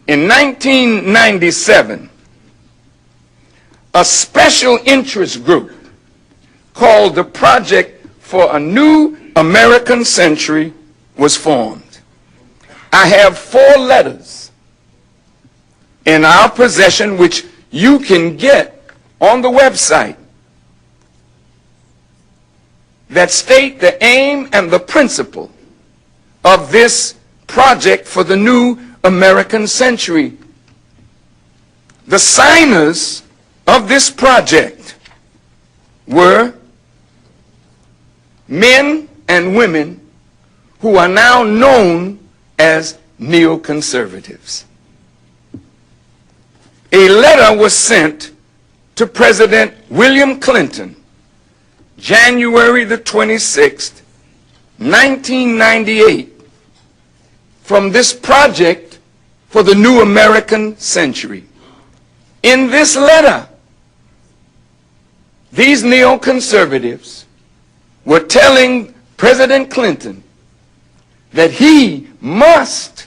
In 1997, a special interest group called the Project for a New American Century was formed. I have 4 letters in our possession which you can get on the website that state the aim and the principle of this project for the new American century. The signers of this project were men and women who are now known as neoconservatives. A letter was sent to President William Clinton, January the 26th, 1998, from this project for the new American century. In this letter, these neoconservatives were telling President Clinton that he must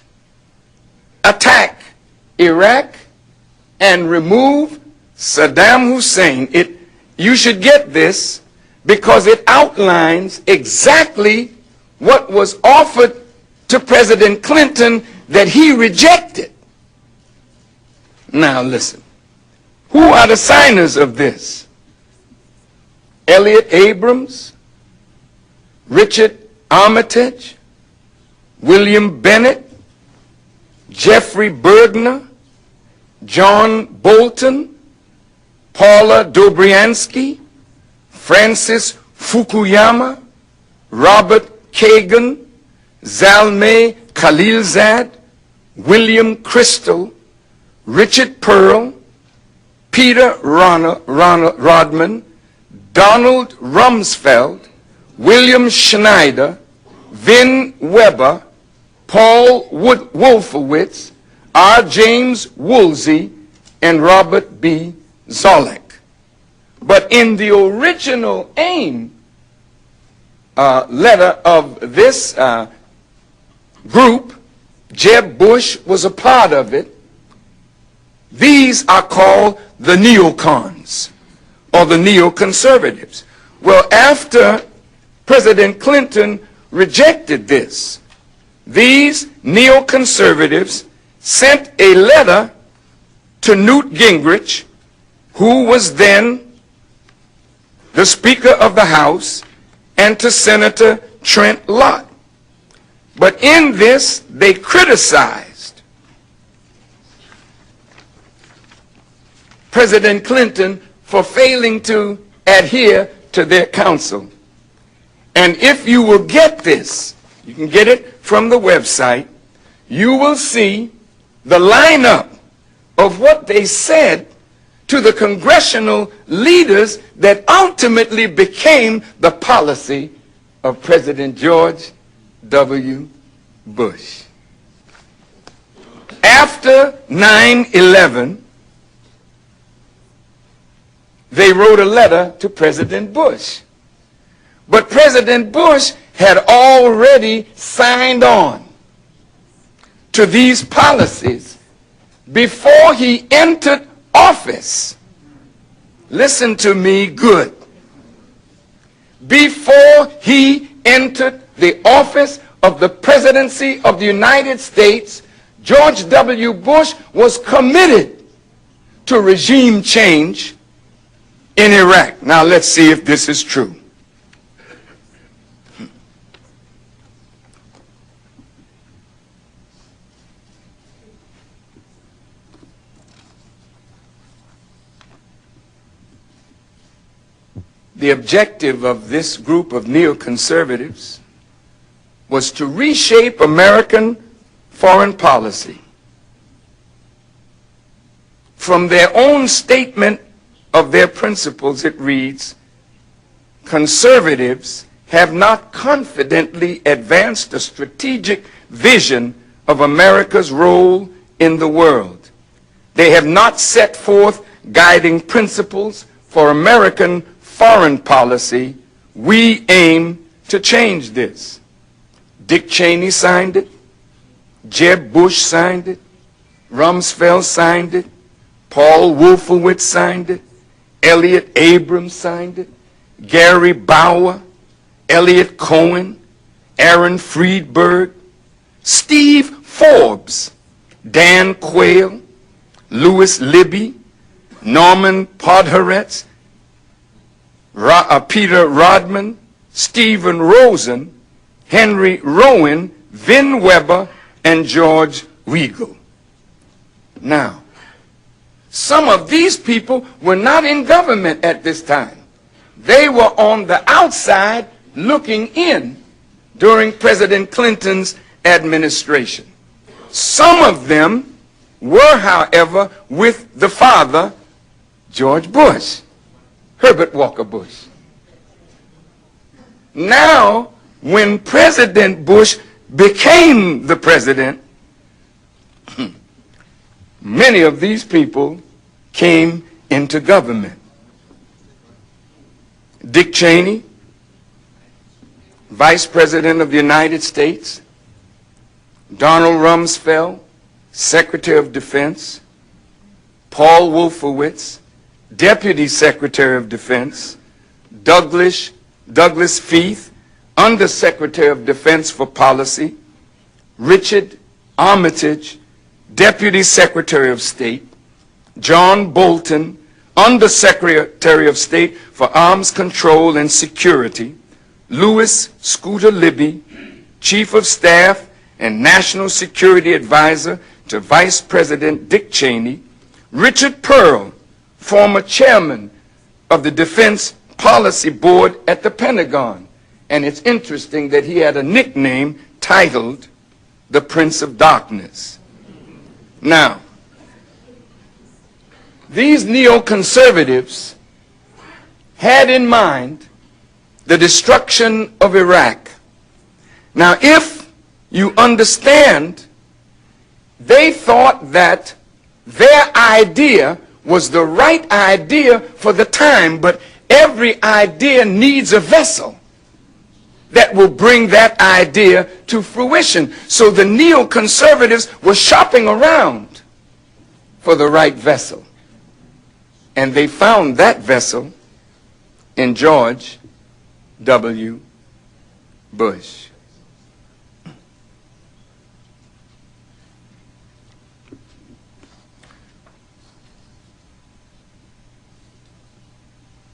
attack Iraq and remove Saddam Hussein. You should get this because it outlines exactly what was offered to President Clinton that he rejected. Now listen, who are the signers of this? Elliott Abrams, Richard Armitage, William Bennett, Jeffrey Bergner, John Bolton, Paula Dobriansky, Francis Fukuyama, Robert Kagan, Zalmay Khalilzad, William Crystal, Richard Pearl, Peter Rodman, Donald Rumsfeld, William Schneider, Vin Weber, Paul Wolfowitz, R. James Woolsey, and Robert B. Zoellick. But in the original AIM letter of this group, Jeb Bush was a part of it. These are called the neocons, or the neoconservatives. Well, after President Clinton rejected this, these neoconservatives sent a letter to Newt Gingrich, who was then the Speaker of the House, and to Senator Trent Lott. But in this, they criticized President Clinton for failing to adhere to their counsel. And if you will get this, you can get it from the website, you will see the lineup of what they said to the congressional leaders that ultimately became the policy of President George W. Bush. After 9/11, they wrote a letter to President Bush. But President Bush had already signed on to these policies before he entered office. Listen to me good. Before he entered the office of the presidency of the United States, George W. Bush was committed to regime change in Iraq. Now let's see if this is true. The objective of this group of neoconservatives was to reshape American foreign policy. From their own statement of their principles, it reads, conservatives have not confidently advanced the strategic vision of America's role in the world. They have not set forth guiding principles for American foreign policy. We aim to change this. Dick Cheney signed it. Jeb Bush signed it. Rumsfeld signed it. Paul Wolfowitz signed it. Elliott Abrams signed it. Gary Bauer, Elliot Cohen, Aaron Friedberg, Steve Forbes, Dan Quayle, Louis Libby, Norman Podhoretz, Peter Rodman, Stephen Rosen, Henry Rowan, Vin Weber, and George Weigel. Now, some of these people were not in government at this time. They were on the outside looking in during President Clinton's administration. Some of them were, however, with the father, George Bush, Herbert Walker Bush. Now, when President Bush became the president, many of these people came into government. Dick Cheney, Vice President of the United States, Donald Rumsfeld, Secretary of Defense, Paul Wolfowitz, Deputy Secretary of Defense, Douglas Feith, Undersecretary of Defense for Policy, Richard Armitage, Deputy Secretary of State, John Bolton, Undersecretary of State for Arms Control and Security, Louis Scooter Libby, Chief of Staff and National Security Advisor to Vice President Dick Cheney, Richard Pearl, former chairman of the Defense Policy Board at the Pentagon. And it's interesting that he had a nickname titled the Prince of Darkness. Now, these neoconservatives had in mind the destruction of Iraq. Now, if you understand, they thought that their idea was the right idea for the time, but every idea needs a vessel that will bring that idea to fruition. So the neoconservatives were shopping around for the right vessel. And they found that vessel in George W. Bush.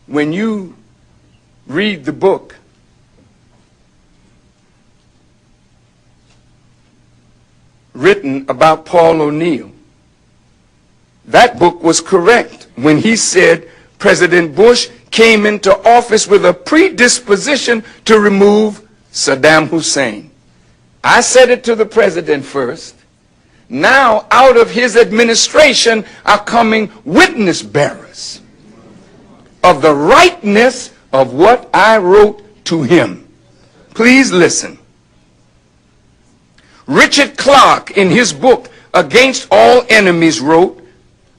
When you read the book written about Paul O'Neill, that book was correct when he said President Bush came into office with a predisposition to remove Saddam Hussein. I said it to the president first. Now, out of his administration are coming witness bearers of the rightness of what I wrote to him. Please listen. Richard Clarke, in his book Against All Enemies, wrote,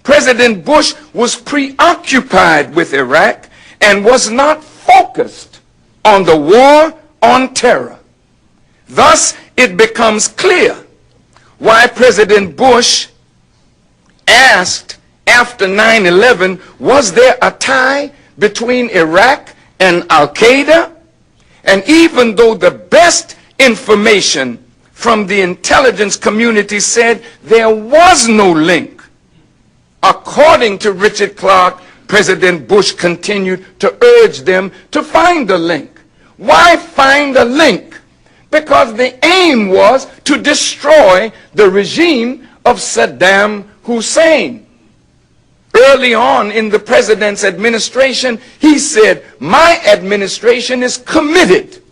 President Bush was preoccupied with Iraq and was not focused on the war on terror. Thus, it becomes clear why President Bush asked after 9/11, was there a tie between Iraq and Al-Qaeda? And even though the best information from the intelligence community said there was no link, according to Richard Clarke, President Bush continued to urge them to find a link. Why find a link? Because the aim was to destroy the regime of Saddam Hussein. Early on in the president's administration, he said, my administration is committed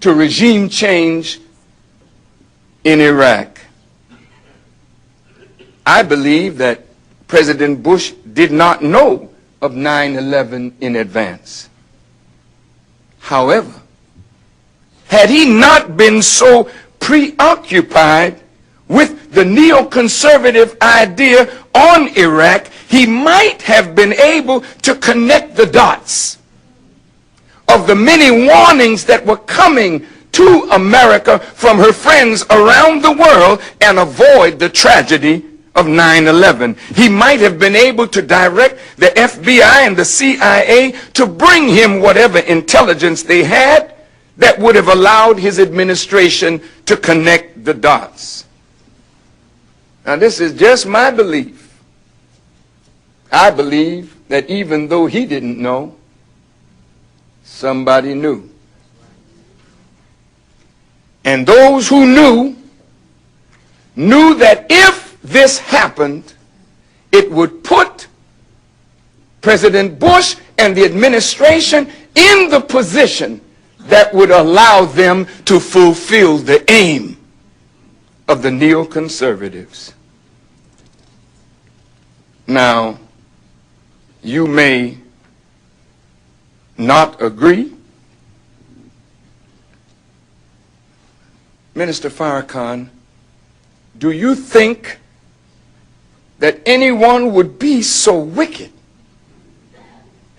to regime change in Iraq. I believe that President Bush did not know of 9/11 in advance. However, had he not been so preoccupied with the neoconservative idea on Iraq, he might have been able to connect the dots of the many warnings that were coming to America from her friends around the world and avoid the tragedy of 9/11. He might have been able to direct the FBI and the CIA to bring him whatever intelligence they had that would have allowed his administration to connect the dots. Now, this is just my belief. I believe that even though he didn't know, somebody knew. And those who knew that if this happened, it would put President Bush and the administration in the position that would allow them to fulfill the aim of the neoconservatives. Now, you may not agree. Minister Farrakhan, do you think that anyone would be so wicked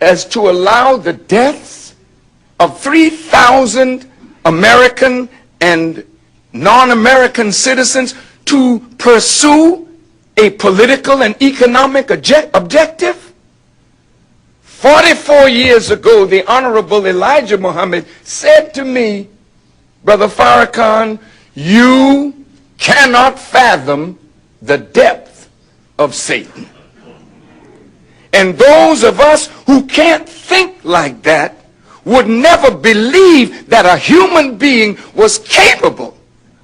as to allow the deaths of 3,000 American and non-American citizens to pursue a political and economic objective? 44 years ago, the Honorable Elijah Muhammad said to me, Brother Farrakhan, you cannot fathom the depth of Satan. And those of us who can't think like that would never believe that a human being was capable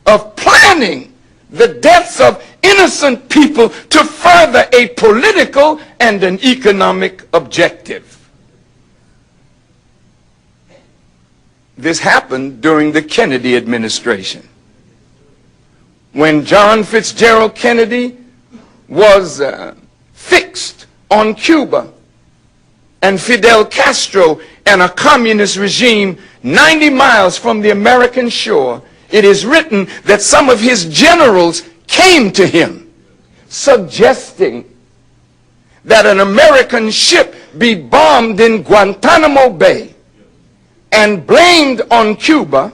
of planning the deaths of innocent people to further a political and an economic objective. This happened during the Kennedy administration. When John Fitzgerald Kennedy was fixed on Cuba and Fidel Castro and a communist regime 90 miles from the American shore, it is written that some of his generals came to him suggesting that an American ship be bombed in Guantanamo Bay and blamed on Cuba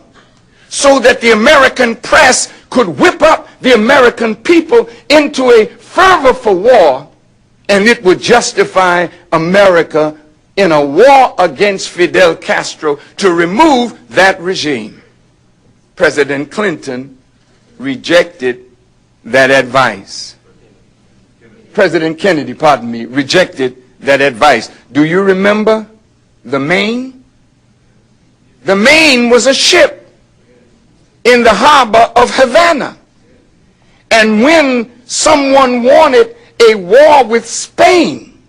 so that the American press could whip up the American people into a fervor for war, and it would justify America in a war against Fidel Castro to remove that regime. President Clinton rejected that advice. President Kennedy, pardon me, rejected that advice. Do you remember the Maine? The Maine was a ship in the harbor of Havana. And when someone wanted a war with Spain,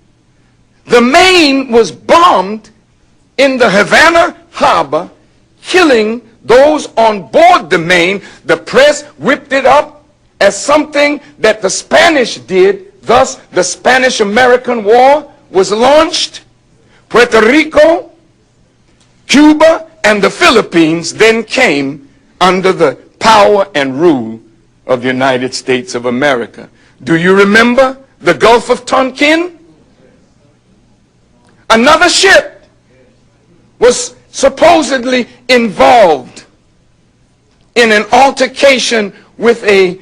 the Maine was bombed in the Havana harbor, killing those on board the Maine. The press whipped it up as something that the Spanish did. Thus, the Spanish-American War was launched. Puerto Rico, Cuba, and the Philippines then came under the power and rule of the United States of America. Do you remember the Gulf of Tonkin? Another ship was supposedly involved in an altercation with a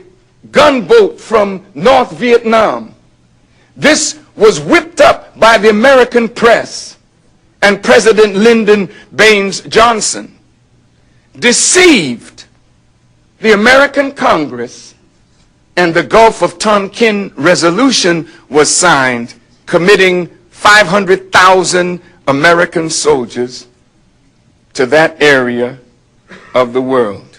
gunboat from North Vietnam. This was whipped up by the American press, and President Lyndon Baines Johnson deceived the American Congress, and the Gulf of Tonkin resolution was signed, committing 500,000 American soldiers to that area of the world.